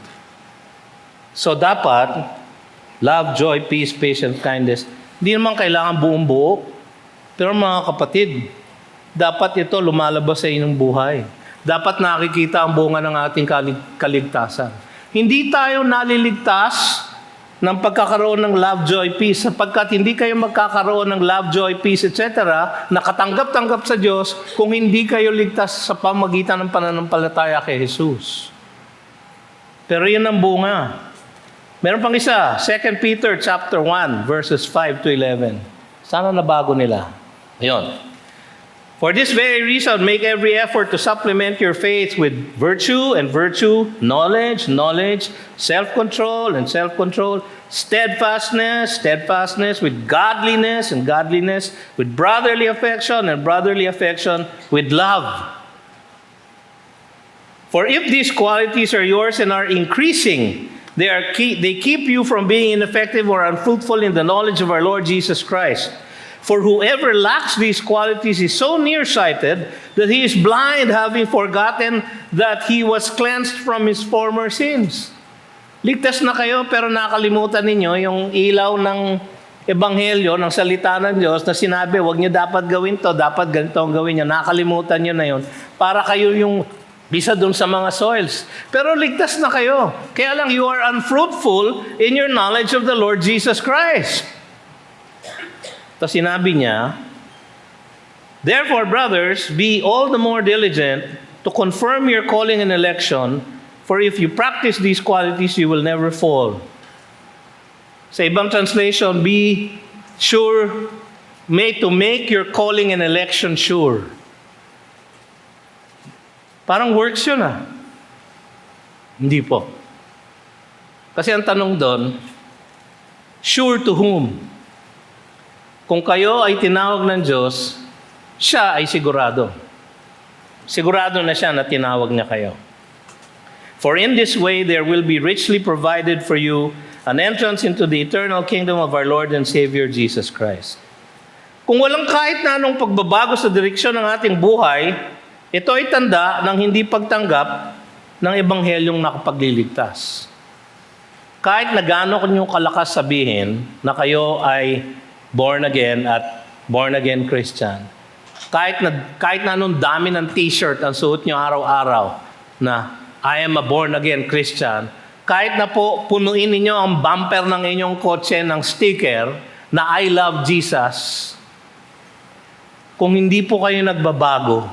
So dapat, love, joy, peace, patience, kindness, hindi naman kailangan buong buo. Pero mga kapatid, dapat ito lumalabas sa inyong buhay. Dapat nakikita ang bunga ng ating kaligtasan. Hindi tayo naliligtas ng pagkakaroon ng love, joy, peace, sapagkat hindi kayo magkakaroon ng love, joy, peace, etc., nakatanggap-tanggap sa Diyos kung hindi kayo ligtas sa pamagitan ng pananampalataya kay Jesus. Pero yun ang bunga. Meron pang isa, 2 Peter chapter 1, verses 5 to 11. Sana nabago nila. Ayun. For this very reason, make every effort to supplement your faith with virtue, and virtue, knowledge, knowledge, self-control, and self-control, steadfastness, steadfastness, with godliness, and godliness, with brotherly affection, and brotherly affection, with love. For if these qualities are yours and are increasing, they keep you from being ineffective or unfruitful in the knowledge of our Lord Jesus Christ. For whoever lacks these qualities is so nearsighted that he is blind, having forgotten that he was cleansed from his former sins. Ligtas na kayo pero nakalimutan ninyo yung ilaw ng ebanghelyo ng salita ng Diyos na sinabi, huwag niyo dapat gawin to, dapat ganito ang gawin niyo, nakalimutan niyo na yun, para kayo yung isa dun sa mga soils. Pero ligtas na kayo. Kaya lang, you are unfruitful in your knowledge of the Lord Jesus Christ. Tapos sinabi niya, therefore, brothers, be all the more diligent to confirm your calling and election, for if you practice these qualities, you will never fall. Sa ibang translation, be sure to make your calling and election sure. Parang works yun Hindi po. Kasi ang tanong doon, sure to whom? Kung kayo ay tinawag ng Diyos, siya ay sigurado. Sigurado na siya na tinawag niya kayo. For in this way, there will be richly provided for you an entrance into the eternal kingdom of our Lord and Savior Jesus Christ. Kung walang kahit na anong pagbabago sa direksyon ng ating buhay, ito ay tanda ng hindi pagtanggap ng ebanghelyong nakapagliligtas. Kahit na gaano kanyang kalakas sabihin na kayo ay born again at born again Christian, kahit na anong dami ng t-shirt ang suot nyo araw-araw na I am a born again Christian, kahit na po punuin ninyo ang bumper ng inyong kotse ng sticker na I love Jesus, kung hindi po kayo nagbabago,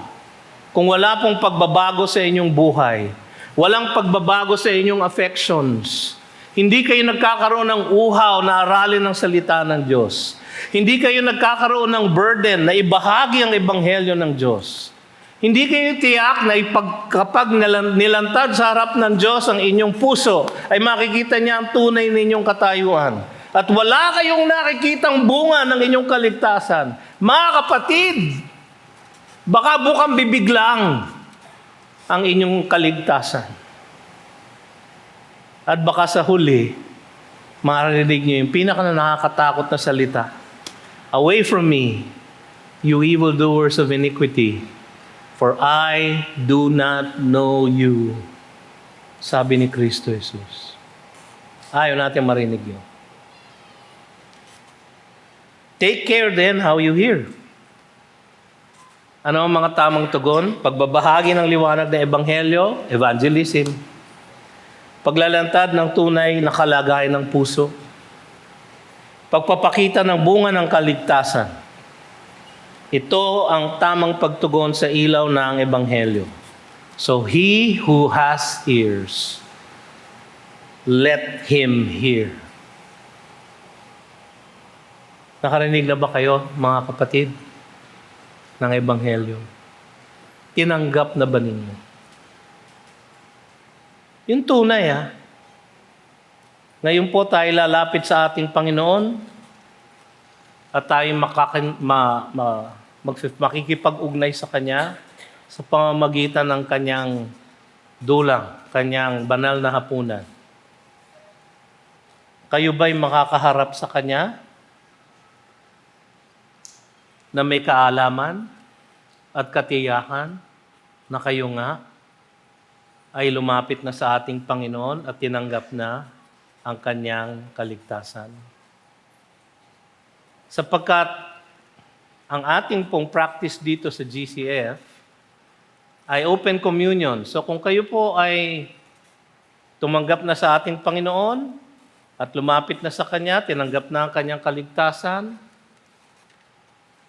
kung wala pong pagbabago sa inyong buhay, walang pagbabago sa inyong affections, hindi kayo nagkakaroon ng uhaw na aralin ng salita ng Diyos, hindi kayo nagkakaroon ng burden na ibahagi ang ebanghelyo ng Diyos, hindi kayo tiyak na kapag nilantad sa harap ng Diyos ang inyong puso, ay makikita niya ang tunay ninyong katayuan. At wala kayong nakikitang bunga ng inyong kaligtasan. Mga kapatid, baka bukang bibig lang ang inyong kaligtasan. At baka sa huli, marinig niyo yung nakakatakot na salita. Away from me, you evildoers of iniquity, for I do not know you. Sabi ni Kristo Jesus. Ayaw natin marinig yun. Take care then how you hear. Ano ang mga tamang tugon? Pagbabahagi ng liwanag ng ebanghelyo, evangelism. Paglalantad ng tunay na kalagayan ng puso. Pagpapakita ng bunga ng kaligtasan. Ito ang tamang pagtugon sa ilaw ng ebanghelyo. So he who has ears, let him hear. Nakarinig na ba kayo, mga kapatid, ng ebanghelyo? Tinanggap na ba ninyo? Yung tunay, Ngayon po tayo lalapit sa ating Panginoon at tayo makikipag-ugnay sa Kanya sa pamamagitan ng Kanyang dulang, Kanyang banal na hapunan. Kayo ba'y makakaharap sa Kanya na may kaalaman at katiyakan na kayo nga ay lumapit na sa ating Panginoon at tinanggap na ang Kanyang kaligtasan? Sapagkat ang ating pong practice dito sa GCF ay open communion. So kung kayo po ay tumanggap na sa ating Panginoon at lumapit na sa Kanya, tinanggap na ang Kanyang kaligtasan,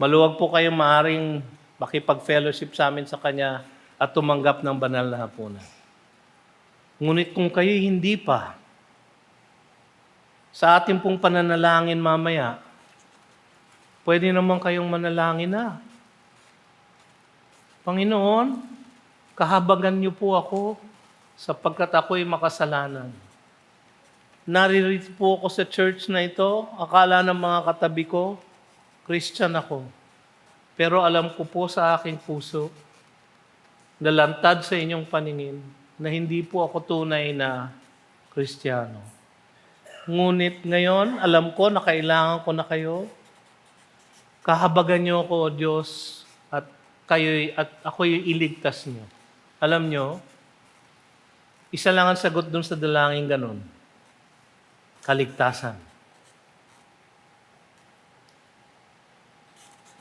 maluwag po kayong maaaring makipag-fellowship sa amin sa Kanya at tumanggap ng banal na hapunan. Ngunit kung kayo hindi pa, sa ating pong pananalangin mamaya, pwede naman kayong manalangin na. Panginoon, kahabagan niyo po ako sapagkat ako'y makasalanan. Naririto po ako sa church na ito, akala ng mga katabi ko, Christian ako. Pero alam ko po sa aking puso, nalantad sa inyong paningin, na hindi po ako tunay na Kristiyano. Ngunit ngayon, alam ko na kailangan ko na kayo. Kahabagan niyo ako, O Diyos, at ako'y iligtas niyo. Alam niyo, isa lang ang sagot dun sa dalangin ganun. Kaligtasan.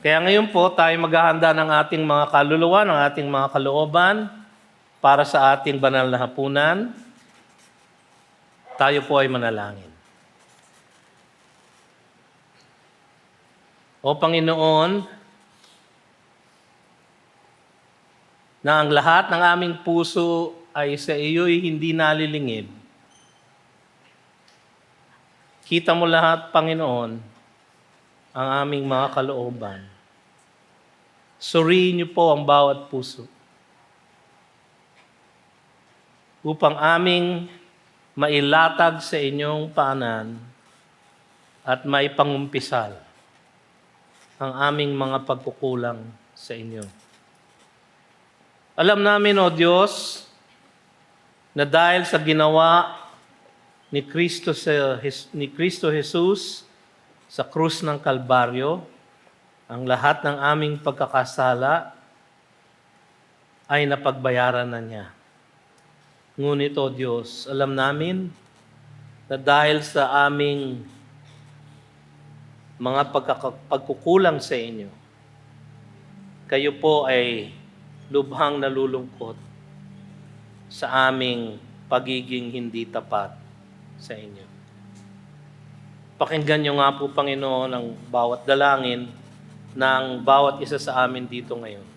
Kaya ngayon po tayo maghahanda ng ating mga kaluluwa, ng ating mga kalooban para sa ating banal na hapunan. Tayo po ay manalangin. O Panginoon, na ang lahat ng aming puso ay sa iyo'y hindi nalilingid. Kita mo lahat, Panginoon, ang aming mga kalooban. Suriin niyo po ang bawat puso upang aming mailatag sa inyong paanan at maipangumpisal ang aming mga pagkukulang sa inyo. Alam namin, O Diyos, na dahil sa ginawa ni Kristo Jesus sa krus ng Kalbaryo, ang lahat ng aming pagkakasala ay napagbayaran na niya. Ngunit, O Diyos, alam namin na dahil sa aming mga pagkukulang sa inyo, kayo po ay lubhang nalulungkot sa aming pagiging hindi tapat sa inyo. Pakinggan niyo nga po, Panginoon, ang bawat dalangin ng bawat isa sa amin dito ngayon.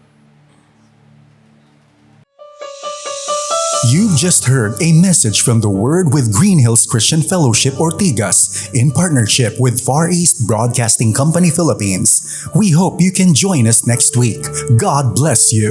You've just heard a message from the Word with Green Hills Christian Fellowship Ortigas in partnership with Far East Broadcasting Company Philippines. We hope you can join us next week. God bless you.